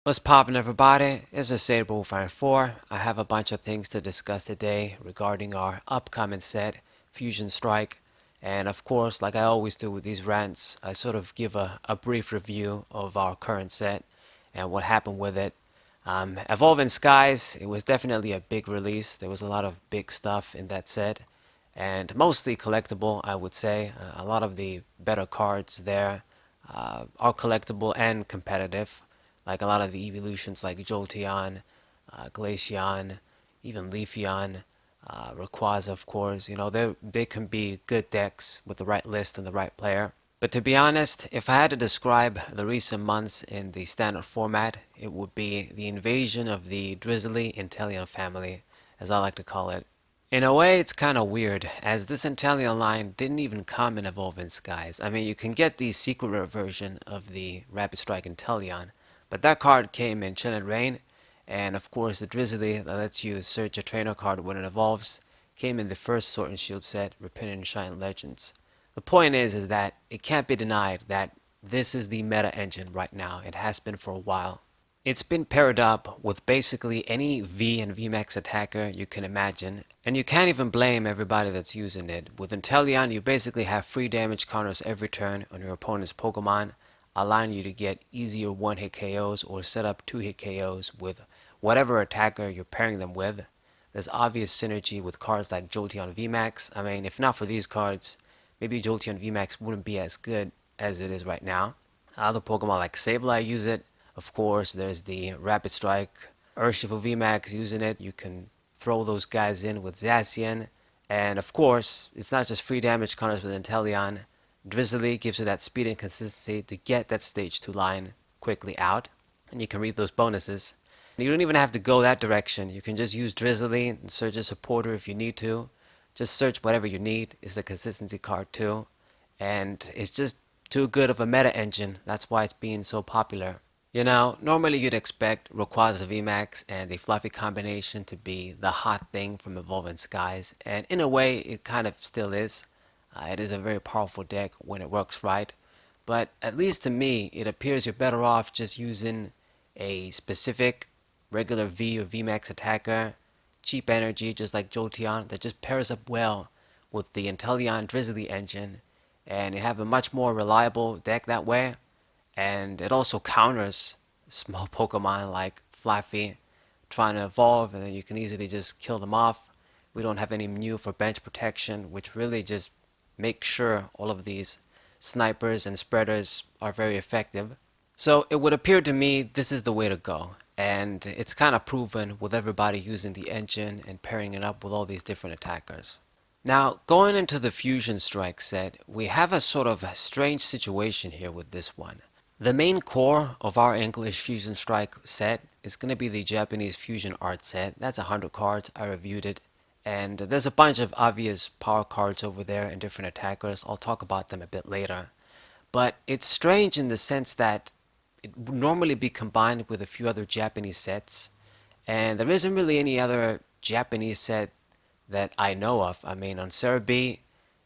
What's poppin', everybody? It's a Sable 4. I have a bunch of things to discuss today regarding our upcoming set, Fusion Strike. And of course, like I always do with these rants, I sort of give a brief review of our current set and what happened with it. Evolving Skies, it was definitely a big release. There was a lot of big stuff in that set, and mostly collectible, I would say. A lot of the better cards there are collectible and competitive. Like a lot of the evolutions like Jolteon, Glaceon, even Leafeon, Rayquaza, of course. They can be good decks with the right list and the right player. But to be honest, if I had to describe the recent months in the standard format, it would be the invasion of the Drizzly Inteleon family, as I like to call it. In a way, it's kind of weird, as this Inteleon line didn't even come in Evolving Skies. I mean, you can get the secret rare version of the Rapid Strike Inteleon, but that card came in Chill and Rain, and of course the Drizzly that lets you search a trainer card when it evolves came in the first Sword and Shield set, Repentant and Shine Legends. The point is that it can't be denied that this is the meta engine right now. It has been for a while. It's been paired up with basically any V and VMAX attacker you can imagine, and you can't even blame everybody that's using it. With Inteleon, you basically have free damage counters every turn on your opponent's Pokemon, allowing you to get easier one-hit KOs or set up two-hit KOs with whatever attacker you're pairing them with. There's obvious synergy with cards like Jolteon VMAX. I mean, if not for these cards, maybe Jolteon VMAX wouldn't be as good as it is right now. Other Pokemon like Sableye use it. Of course, there's the Rapid Strike, Urshifu VMAX using it. You can throw those guys in with Zacian. And of course, it's not just free damage counters with Inteleon. Drizzly gives you that speed and consistency to get that stage 2 line quickly out. And you can read those bonuses. You don't even have to go that direction. You can just use Drizzly and search a supporter if you need to. Just search whatever you need. It's a consistency card too. And it's just too good of a meta engine. That's why it's being so popular. Normally you'd expect Rayquaza VMAX and the Fluffy combination to be the hot thing from Evolving Skies, and in a way it kind of still is. It is a very powerful deck when it works right, but at least to me, it appears you're better off just using a specific regular V or VMAX attacker, cheap energy just like Jolteon, that just pairs up well with the Inteleon Drizzly engine, and you have a much more reliable deck that way. And it also counters small Pokemon like Fluffy trying to evolve, and then you can easily just kill them off. We don't have any Mew for bench protection, which really just makes sure all of these snipers and spreaders are very effective. So it would appear to me this is the way to go. And it's kind of proven with everybody using the engine and pairing it up with all these different attackers. Now, going into the Fusion Strike set, we have a sort of strange situation here with this one. The main core of our English Fusion Strike set is going to be the Japanese Fusion Art set. That's 100 cards. I reviewed it. And there's a bunch of obvious power cards over there and different attackers. I'll talk about them a bit later. But it's strange in the sense that it would normally be combined with a few other Japanese sets. And there isn't really any other Japanese set that I know of. I mean, on Cerebi,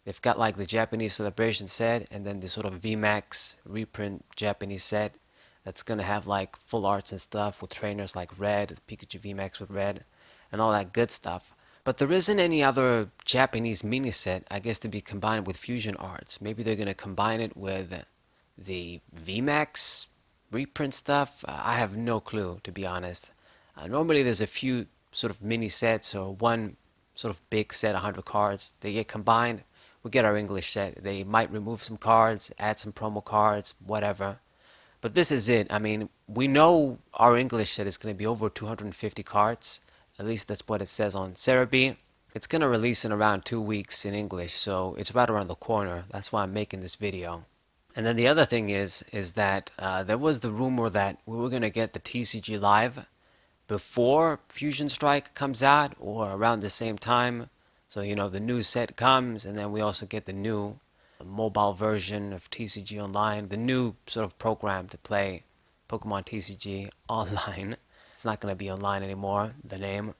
they've got like the Japanese Celebration set and then the sort of VMAX reprint Japanese set that's gonna have like full arts and stuff with trainers like Red, Pikachu VMAX with Red, and all that good stuff. But there isn't any other Japanese mini set, I guess, to be combined with Fusion Arts. Maybe they're gonna combine it with the VMAX reprint stuff. I have no clue, to be honest. Normally there's a few sort of mini sets or one sort of big set, 100 cards. They get combined. We get our English set. They might remove some cards, add some promo cards, whatever. But this is it. I mean, we know our English set is going to be over 250 cards. At least that's what it says on Cerebi. It's going to release in around 2 weeks in English, so it's right around the corner. That's why I'm making this video. And then the other thing is that there was the rumor that we were going to get the TCG Live before Fusion Strike comes out or around the same time. So, the new set comes and then we also get the new mobile version of TCG Online, the new sort of program to play Pokemon TCG online. It's not going to be online anymore, the name.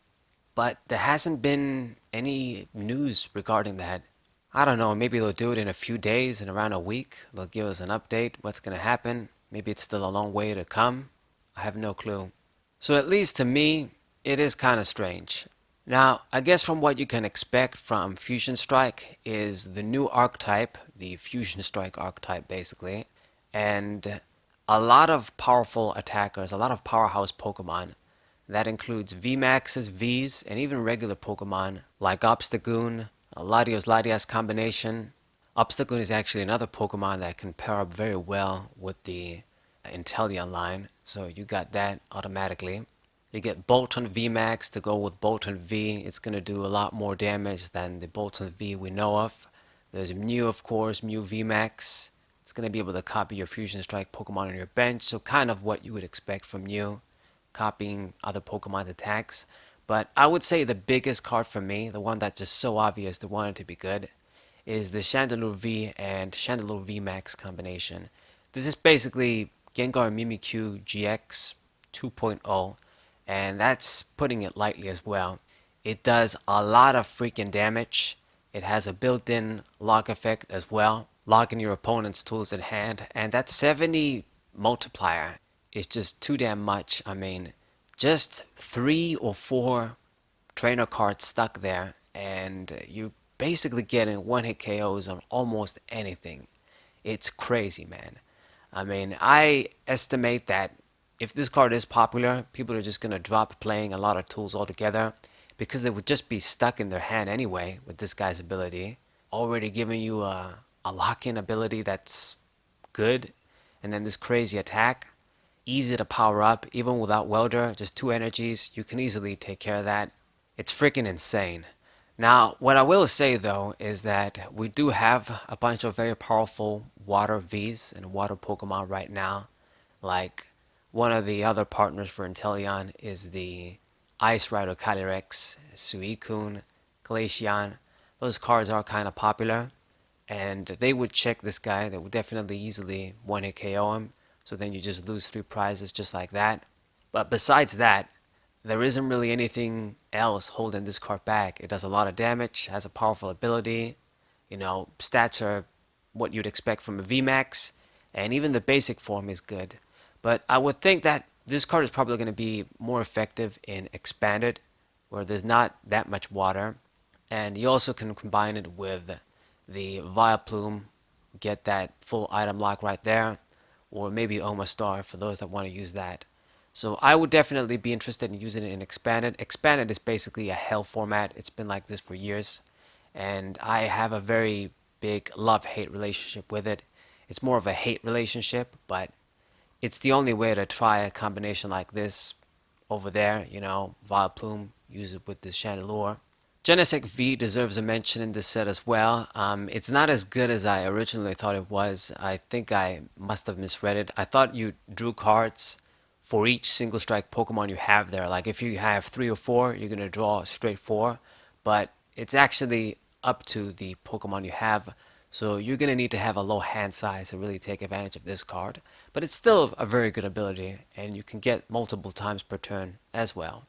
But there hasn't been any news regarding that. I don't know, maybe they'll do it in a few days, in around a week. They'll give us an update, what's going to happen. Maybe it's still a long way to come. I have no clue. So at least to me, it is kind of strange. Now, I guess from what you can expect from Fusion Strike is the new archetype, the Fusion Strike archetype basically, and a lot of powerful attackers, a lot of powerhouse Pokemon. That includes VMAXs, Vs, and even regular Pokemon like Obstagoon, Latios Latias combination. Obstagoon is actually another Pokemon that can pair up very well with the Inteleon line, so you got that automatically. You get Bolton VMAX to go with Bolton V. It's going to do a lot more damage than the Bolton V we know of. There's Mew, of course, Mew VMAX. It's going to be able to copy your Fusion Strike Pokemon on your bench, so kind of what you would expect from Mew, copying other Pokemon's attacks. But I would say the biggest card for me, the one that's just so obvious to want it to be good, is the Chandelure V and Chandelure VMAX combination. This is basically Gengar Mimikyu GX 2.0, and that's putting it lightly as well. It does a lot of freaking damage. It has a built-in lock effect as well, locking your opponent's tools in hand, and that 70 multiplier is just too damn much. I mean, just 3 or 4 trainer cards stuck there, and you basically getting one hit KOs on almost anything. It's crazy, man. I mean, I estimate that if this card is popular, people are just going to drop playing a lot of tools altogether because they would just be stuck in their hand anyway with this guy's ability. Already giving you a lock-in ability that's good, and then this crazy attack. Easy to power up, even without Welder, just 2 energies, you can easily take care of that. It's freaking insane. Now, what I will say though is that we do have a bunch of very powerful water Vs and water Pokemon right now. Like, one of the other partners for Inteleon is the Ice Rider Calyrex, Suicune, Glaceon. Those cards are kind of popular, and they would check this guy. They would definitely easily one-hit KO him, so then you just lose 3 prizes just like that. But besides that, there isn't really anything else holding this card back. It does a lot of damage, has a powerful ability, stats are what you'd expect from a VMAX, and even the basic form is good. But I would think that this card is probably going to be more effective in Expanded, where there's not that much water, and you also can combine it with the Vileplume, get that full item lock right there, or maybe Omastar for those that want to use that. So I would definitely be interested in using it in Expanded. Expanded is basically a hell format. It's been like this for years, and I have a very big love-hate relationship with it. It's more of a hate relationship, but it's the only way to try a combination like this over there. Vileplume, use it with this Chandelure. Genesect V deserves a mention in this set as well. It's not as good as I originally thought it was. I think I must have misread it. I thought you drew cards for each single strike Pokemon you have there. Like if you have 3 or 4, you're going to draw straight 4. But it's actually up to the Pokemon you have. So you're going to need to have a low hand size to really take advantage of this card. But it's still a very good ability, and you can get multiple times per turn as well.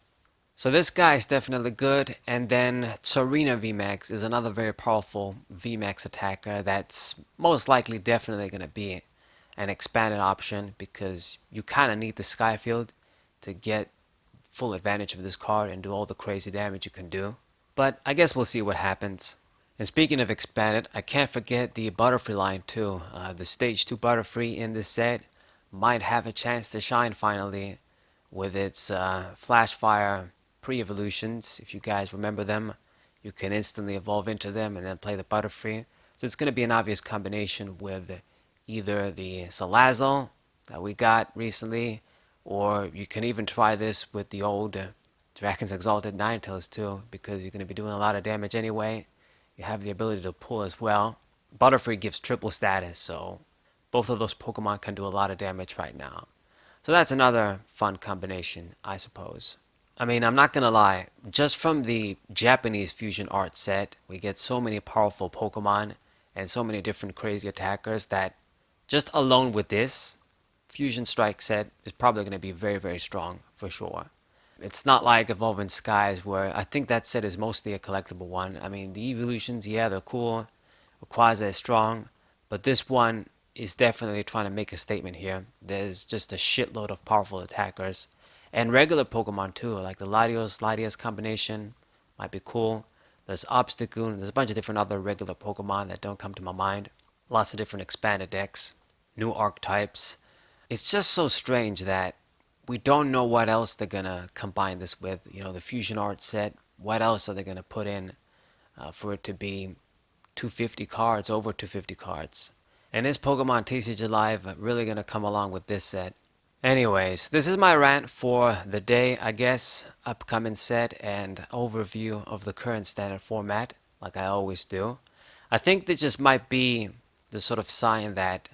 So this guy is definitely good, and then Tsareena VMAX is another very powerful VMAX attacker that's most likely definitely going to be an expanded option because you kind of need the Skyfield to get full advantage of this card and do all the crazy damage you can do. But I guess we'll see what happens. And speaking of expanded, I can't forget the Butterfree line too. The Stage 2 Butterfree in this set might have a chance to shine finally with its Flash Fire pre-evolutions. If you guys remember them, you can instantly evolve into them and then play the Butterfree. So it's going to be an obvious combination with either the Salazzle that we got recently, or you can even try this with the old Dragon's Exalted Ninetales too, because you're going to be doing a lot of damage anyway. You have the ability to pull as well. Butterfree gives triple status, so both of those Pokemon can do a lot of damage right now. So that's another fun combination, I suppose. I mean, I'm not gonna lie, just from the Japanese fusion art set, we get so many powerful Pokemon and so many different crazy attackers that just alone with this Fusion Strike set is probably gonna be very, very strong for sure. It's not like Evolving Skies, where I think that set is mostly a collectible one. I mean, the evolutions, yeah, they're cool, Rayquaza is strong, but this one is definitely trying to make a statement here. There's just a shitload of powerful attackers. And regular Pokemon too, like the Latios combination might be cool. There's Obstagoon, there's a bunch of different other regular Pokemon that don't come to my mind. Lots of different expanded decks, new archetypes. It's just so strange that we don't know what else they're gonna combine this with. You know, the fusion art set. What else are they gonna put in for it to be 250 cards, over 250 cards? And is Pokemon TCG Live really gonna come along with this set? Anyways, this is my rant for the day, I guess. Upcoming set and overview of the current standard format, like I always do. I think this just might be the sort of sign that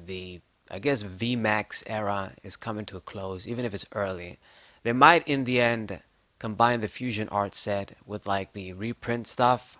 the, I guess, vmax era is coming to a close, even if it's early. They might, in the end, combine the fusion art set with like the reprint stuff,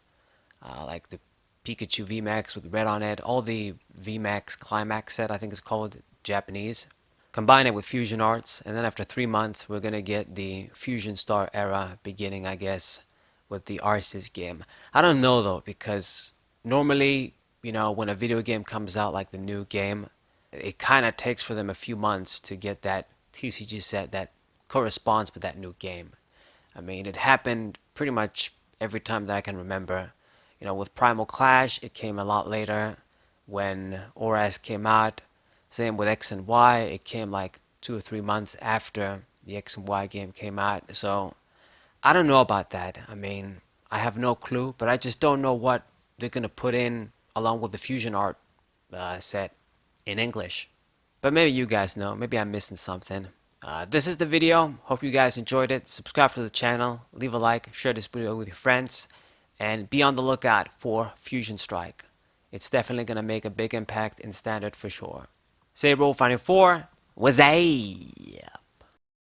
like the Pikachu VMAX with red on it, all the VMAX Climax set, I think it's called, Japanese. Combine it with fusion arts, and then after 3 months, we're gonna get the Fusion Star era beginning, I guess, with the Arceus game. I don't know though, because normally, you know, when a video game comes out like the new game, it kind of takes for them a few months to get that TCG set that corresponds with that new game. I mean, it happened pretty much every time that I can remember. You know, with Primal Clash, it came a lot later. When ORAS came out, same with X and Y, it came like 2 or 3 months after the X and Y game came out. So I don't know about that. I mean, I have no clue, but I just don't know what they're gonna put in along with the fusion art set in English. But maybe you guys know. Maybe I'm missing something. This is the video. Hope you guys enjoyed it. Subscribe to the channel, leave a like, share this video with your friends, and be on the lookout for Fusion Strike. It's definitely gonna make a big impact in standard for sure. Saber 4 was a